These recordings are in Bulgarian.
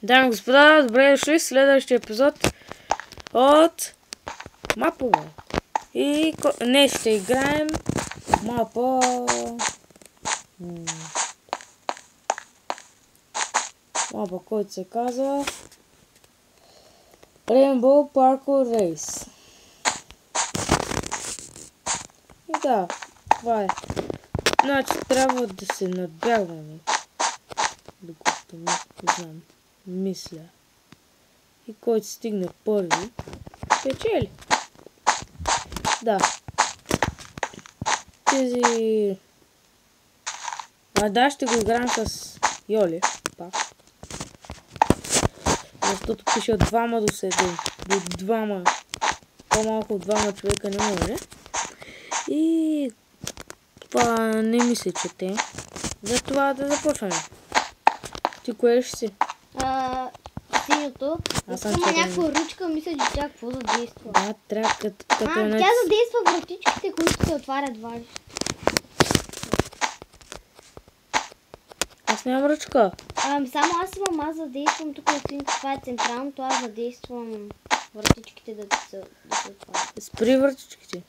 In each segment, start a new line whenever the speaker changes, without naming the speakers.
Дами и господа, добре дошли в следващия епизод от Мапово. И днес ще играем мапа... Мапа, който се казва Rainbow Parkour Race. И да, това е. Значи трябва да се надбягваме. Докато не знам. Мисля. И който стигне първи, печели. Да. Тези... Да, ще го играем с Йоли. Пак. Защото пише от 2 до 7. До 2. По-малко от 2 човека не може. И... това не мисля, че те. Затова да започваме. Ти кое ще си?
Синьото. Искам някаква ручка, мисля, че тя какво задейства.
Да, трябва като
тя задейства вратичките, които се отварят вали.
Аз нямам ръчка.
Само аз имам, аз задействам тук от синьото, това е централното, аз задействам вратичките да се отварят.
Спри вратичките.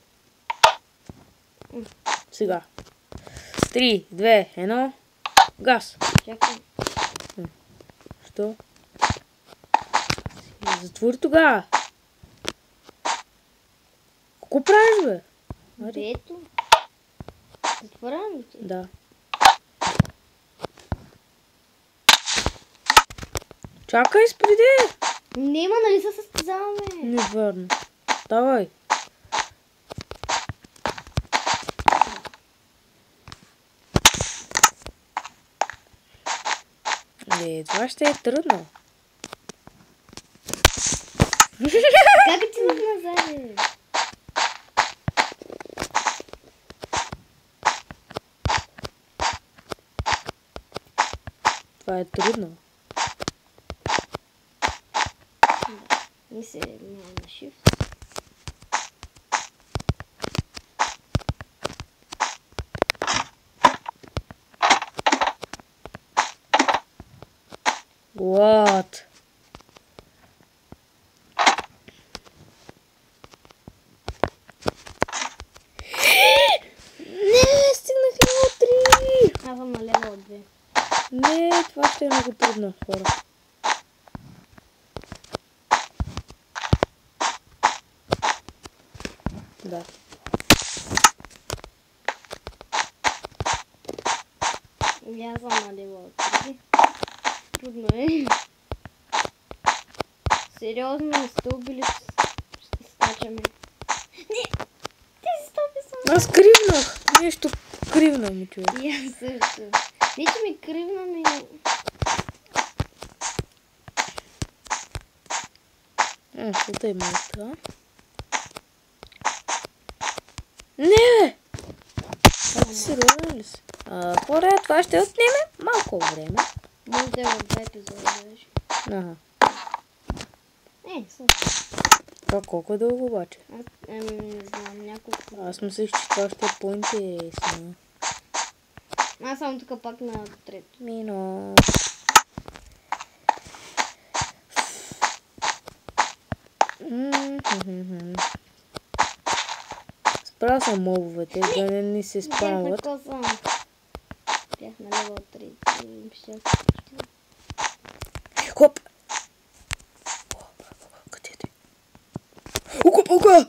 Сега. 3, 2, 1. Газ.
Чакай.
Що? Затвори тогава. Какво правиш, бе?
Ето. Затворям ли ти?
Да. Чакай, спреди!
Нема, нали се състезаваме?
Не върна. Давай. Това ще е трудно.
Как ти назад?
Това е трудно.
Не се няма на shift.
What? Не, стигнах левел 3!
Аз съм на левел 2.
Не, това ще е много трудно, хора. Да.
И аз съм на левел 3. Трудно е. Сериозно не сте убили, ще скачаме. Не! Тези стълби са...
Аз кривнах! Нещо кривна ми, човек.
И аз също. Не, че ми кривна ми...
Какво има това? Не! Това сериозно ли си? Хора, това ще отнеме малко време.
Може да е в 2 епизода даже.
Ага.
Също.
Това колко е дълго обаче?
Не знам, няколко.
Аз мислех, че това ще е по-интересно.
Аз съм тук пак на трето.
Мино. Справя съм мобовете, да не ни се спамват.
Бях на левел 3.
Хоп! Къде ти? Ока!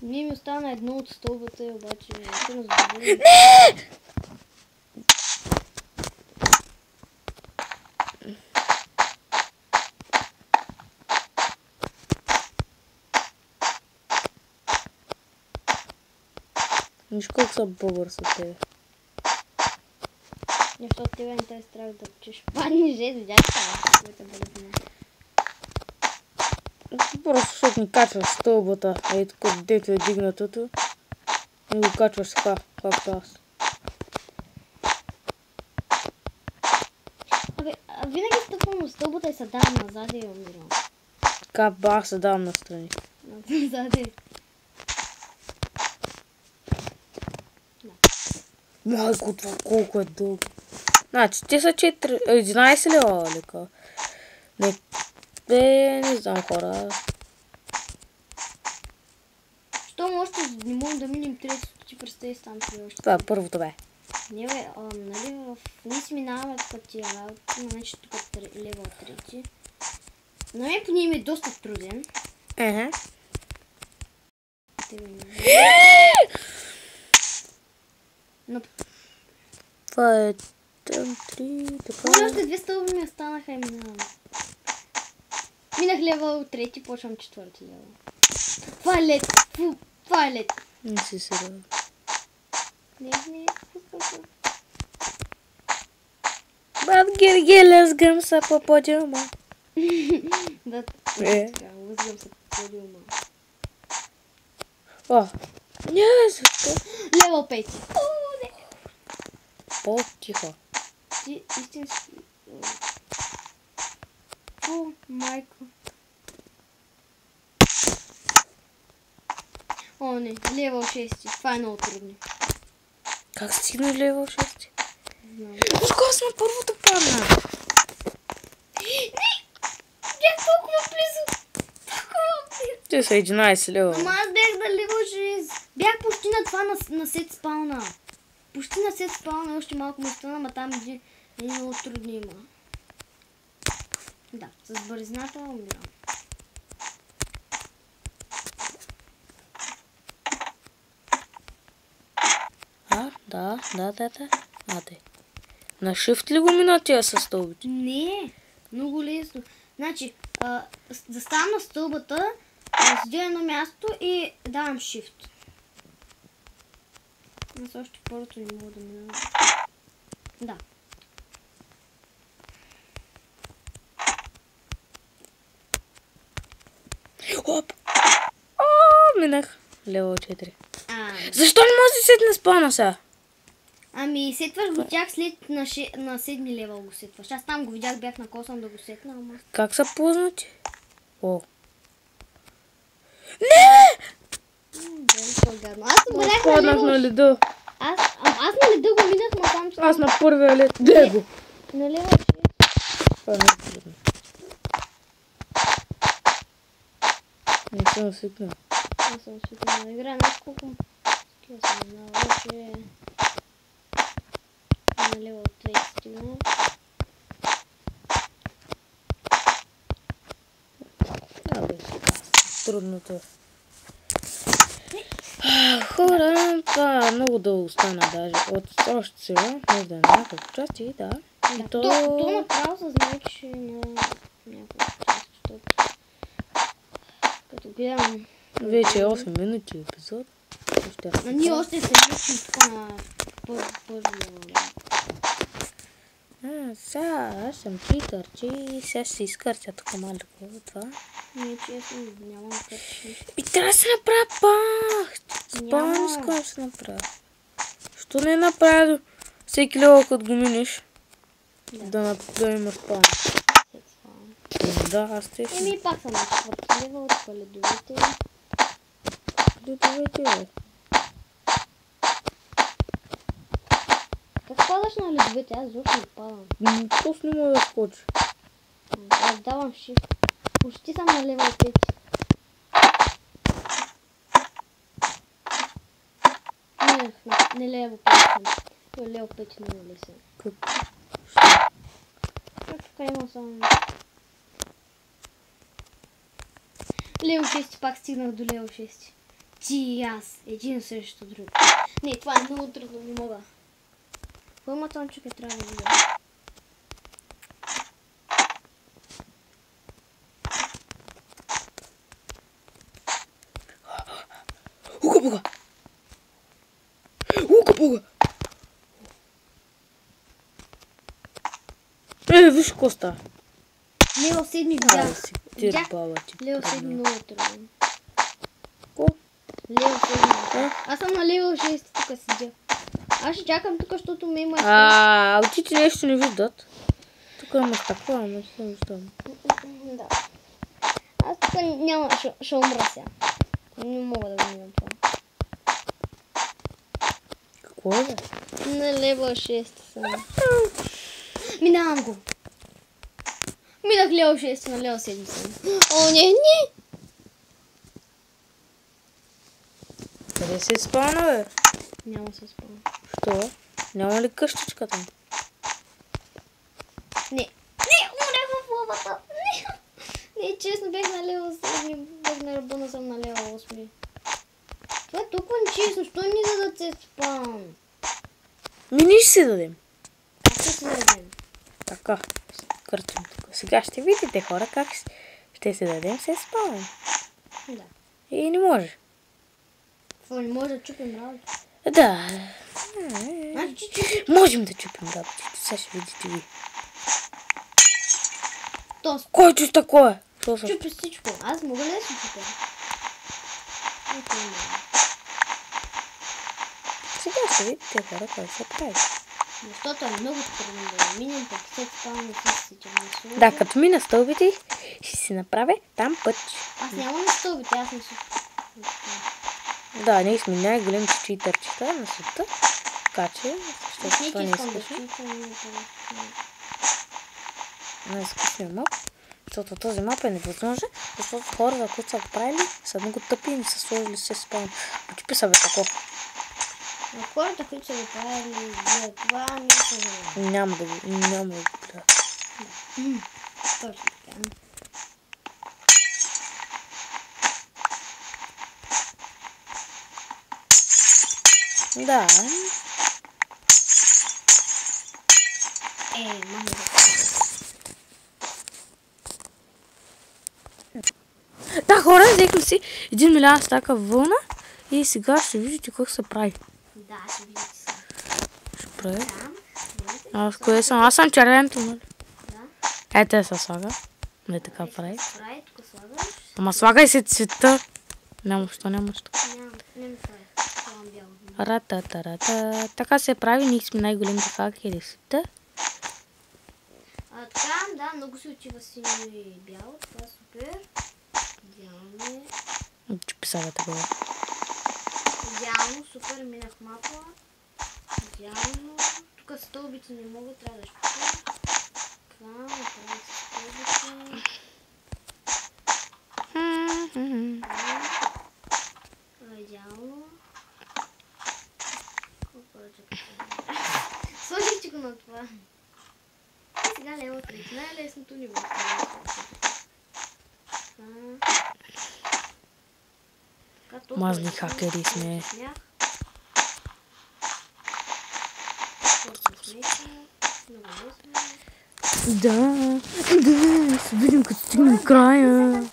Ние ми остана едно от стълбата и обаче не се разбудим.
Не! Виж колко са по-бърз от тебе.
Защото тебе не те страх да чеш падни жест, видях това.
Просто защото ни качваш стълбата, ей тук дето е дигнатото. И го качваш така, както аз.
Винаги стъпвам на стълбата и се давам назад и умирам.
Така бах се давам настрани.
Назад и...
Майко, това колко е дълго. Значи, те са 11 лева лека. Не знам, хора.
Щом още не можем да минем третото, ти представи там при още.
Това е първото бе.
Не бе, нали ние си минаваме като тия работи, но вече тук лева трети. На мен по ние е доста труден. Но...
Това е там 3, така.
Още две стълби ми останаха и минавам. Минах лева трети, почвам четвърти лева. Това е лед. Това е лед.
Не си сериозно.
Не, пускам се.
Бат Гергелес гъм са по подиума.
Да, лъзгам се по подиума.
Не, защо?
Лева пети. Не.
По-тихо.
Ти истински... майко. Не, левел 6. Това е много трудно.
Как стигна левел 6?
Знам.
Откъсно първото падна.
Не! Бях толкова близо.
Те са 11 лева.
Ама аз бях на левел 6. Бях почти на това на сет спауна. Почти на сет спауна, още малко му стана, ама там е много трудно има. Да, с бързината умирам.
Да. Аде. На shift ли го мина тия със стълбите?
Не, много лесно. Значи, заставам на стълбата, седя едно място и давам shift. Аз още първото не мога да мина. Да.
Оп! Минах. Лево 4. Защо не може да седне спана сега?
Ами, сетваш го тях след на 7 левел го сетваш. Аз там го видях, бях накосан да го сетна, ама...
Как са познати? Не!
Аз
паднах на леда.
Аз на леда го минах, но там...
Аз на първия лед. Дай го!
На лева 6.
Това не е трудно. Не съм свикнал.
Аз съм свикнал да играя няколко. Такива съм знала, че... На лева 30 стигна.
Трудното е. Хора, това много дълго стана даже. От още сега, може да е няколко части, да.
И то направо се знае, че на няколко части. Като гледам...
Вече е 8 минути епизод.
Ние още се вършим тук на първо.
Сега аз съм читърче и сега ще се изкърча тук малко от това.
Не, честно, нямам кърчи.
И трябва да се направя пах! Спално искам да се направя. Що не направя всеки лево, като го минеш? Да имаш пах. Да, аз те си.
Еми пак съм на четвърти лева от ледовете.
Ледовете, бе.
Как падаш на ледовете? Аз защо не падам.
Просто не мога да скоча.
Аз давам shift. Почти съм на левел 5. Не левел 5 съм. Това е левел 5 много лесен. Тук има само... Левел 6 пак стигнах до левел 6. Ти и аз. Един срещу друг. Не, това е много трудно, не мога. Кой матончик е трябва да видя?
Ука-пука! Ука-пука! Виж какво става.
Левел 7 видях.
Видях?
Левел 7 много трудно.
Ко?
Левел 7. Аз съм на левел 6, тук седя. Аз ще чакам тук, защото ме има...
Очите нещо не виждат. Тук има стъкла, ама не се виждам.
Да. Аз тук няма, ще умра сега. Не мога да го минам това.
Какво Кой бе?
На левел 6 съм. Минавам го. Минах левел 6 на левел 7 съм. О, не!
Къде се спавна, бе?
Няма се спомня.
Що? Няма ли къщичка там?
Не, умрях в лавата. Не, честно бех на левел 7, бех на ръба на съм на левел 8. Това е толкова нечестно, що ни дадат се спам?
Ние ще си дадем.
Как ще се дадем?
Така, къртим тук. Сега ще видите, хора, как ще се дадем се спавам.
Да.
И не може.
Какво, не може да чупим работа?
Да.
Значи чупим.
Можем да чупим работите. Сега ще видите ви.
То
Кой чу такова?
чупи всичко. Аз мога ли да си чупя?
Сега ще видите, хора, кой се прави.
Защото е много трудно да минем, пък след това не си черни.
Да, като мина стълбите, ще си направя там път.
Аз нямам на стълбите, аз не си.
Да, ние сме най-големите читърчета на света. Така че, защото това не е скучно. Не е скучно мап. Защото този мап е невъзможен, защото хората, които са го правили, са много тъпи и не са сложили се спавам. Почупи са бе такова.
Но хората, които са го правили за това, не са желани.
Няма да го правя.
Точно така.
Да.
Мама.
Да, хора, взехме си 1 милион стака вълна и сега ще видите как се прави.
Да, ще видите сега.
Ще прави.
Там.
Аз кое съм? Аз съм червеното, нали?
Да.
Ето се слага. Не така прави.
Прави, тук слагаш.
Ама слагай се цвета. Няма що.
Не ми прави. Слагам бяло.
Рататарата. Така се прави. Ние сме най-големите хакери в света.
Така, да, много се отива синьо и бяло. Това е супер. Идеално е.
Чупи сега такова.
Идеално, супер, минах мапа. Идеално. Тук стълбите не могат, трябва да щупя. Така, направих стълбите. Идеално. Сложих го на това. И сега лево 3. Най-лесното ниво.
Мазни хакери сме. Да, ще видим като стигнем края.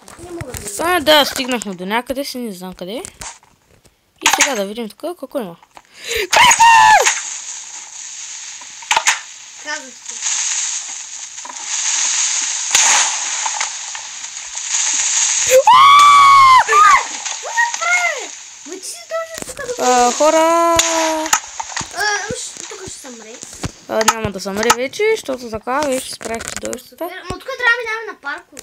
Да, стигнахме до някъде си, не знам къде. И сега да видим тук какво има.
Казах си.
Хора...
Тук ще съмре.
Няма да съмре вече, защото така вече справихте дойщата.
Но тук трябва да минаваме на парко.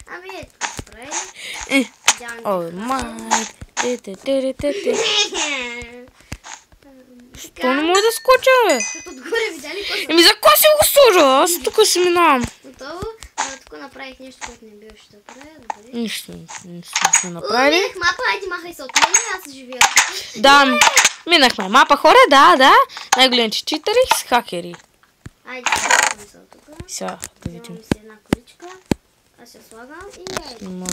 Ами ето, спрей.
Ой, май. Що не може да скоча, бе?
Защото отгоре видяли какво
Еми за кой си го сложа? Аз тук си минавам.
Готово. Тук направих нещо, което не беше да правя. Добре.
Нищо не сме направили.
Минах мапа, айде махай се от мен, аз живея тук.
Да, минахме мапа, хора, да. Най-големите читари с хакери.
Айде, слагам се от тук.
Сега да видим.
Вземам си една количка. Аз я слагам и айде.
Не може.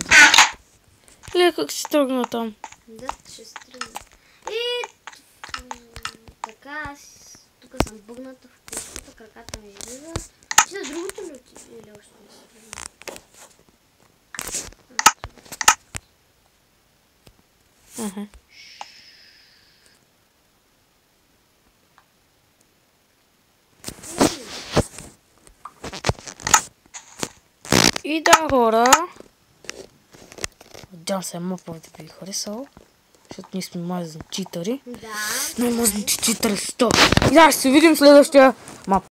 Ле, как си тръгна там?
Да, ще се тръгна. И така, аз тук съм бъгната в количката, краката ми излизат. Ти на другото ли отиде или още не се тръгна?
И да, хора. Надявам се мапа да ви харесал. Защото ние сме мазни читари.
Да.
Най-мазните читари 100. И да, ще се видим следващия мап.